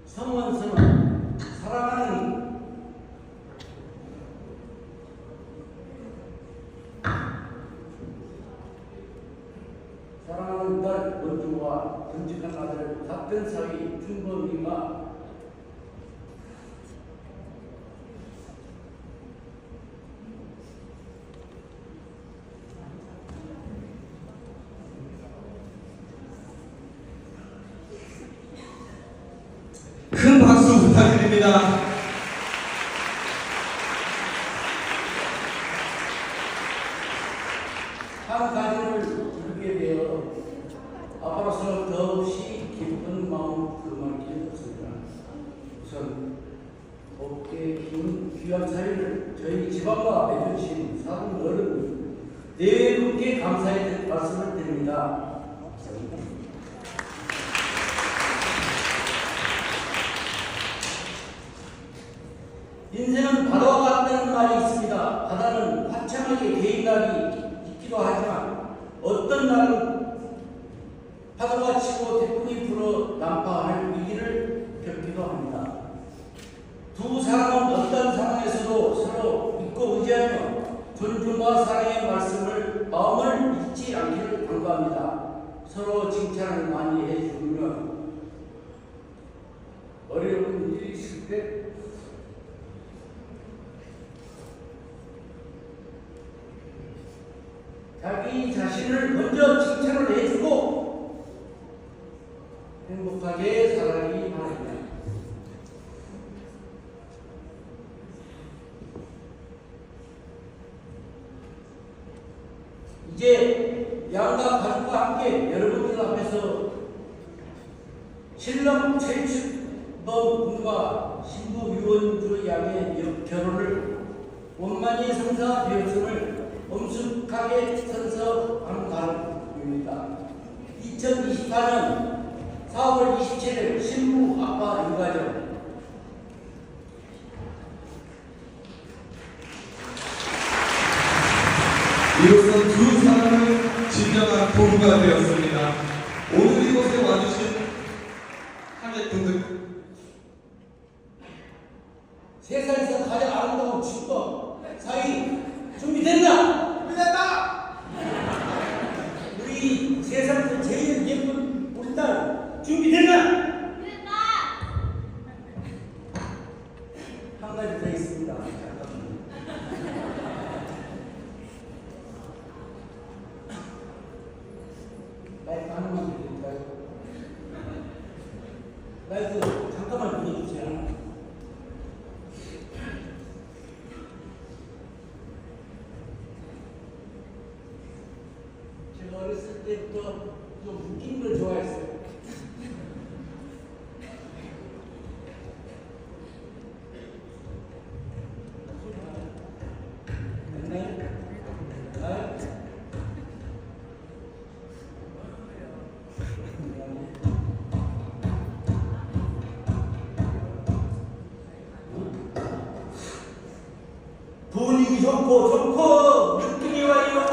성원서는 사랑하는 딸 원주와 정직한 아들 같은 사위 준범이가 큰 박수 부탁드립니다. 한 가지를 이루게 되어 앞으로서 더없이 기쁜 마음 그만 길 없습니다. 우선 곱게 귀한 사위를 저희 집안과 맺어주신 사돈 어른이 네 분께 감사의 말씀을 드립니다. 인생은 바다와 같다는 말이 있습니다. 바다는 화창하게 개인 날이 있기도 하지만 어떤 날은 파도가 치고 태풍이 불어 난파할 위기를 겪기도 합니다. 두 사람은 어떤 상황에서도 서로 믿고 의지하며 존중과 사랑의 말씀을 마음을 잊지 않기를 간구합니다. 서로 칭찬을 많이 해주며 어려운 일이 있을 때 자기 자신을 먼저 칭찬을 해주고 행복하게 살아가기 바랍니다. 이제 양가 가족과 함께 여러분들 앞에서 신랑 최춘범 군과 신부 유원주 양의 결혼을 원만히 성사되었음을 엄숙하게 선서한 바람입니다. 2024년 4월 27일 신부 아빠 유가정 이로써 두 사람은 진정한 부부가 되었습니다. 오늘 이곳에 와주신 하객분들, 세상에서 가장 아름다운 축복 사위 준비됐나? 준비됐다! 우리 세상에서 제일 예쁜 우리 딸 준비됐나? 됐다! 한 가지 더 있습니다. 마이크 하나만 드릴까요? 마이크 잠깐만 빌려주세요. 제가 어렸을 때부터 좀 웃긴 걸 좋아했어요. 됐나요? 분위기 좋고 느낌이 와요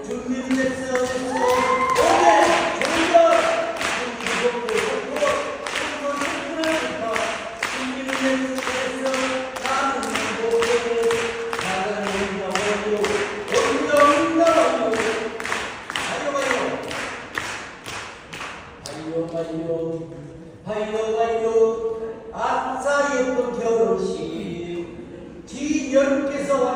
준비됐어 오케이 정답 분위기 좋고 준비됐어 나는 보고 나는 나와요 온다 하요 아싸 예쁜 결혼식 진열께서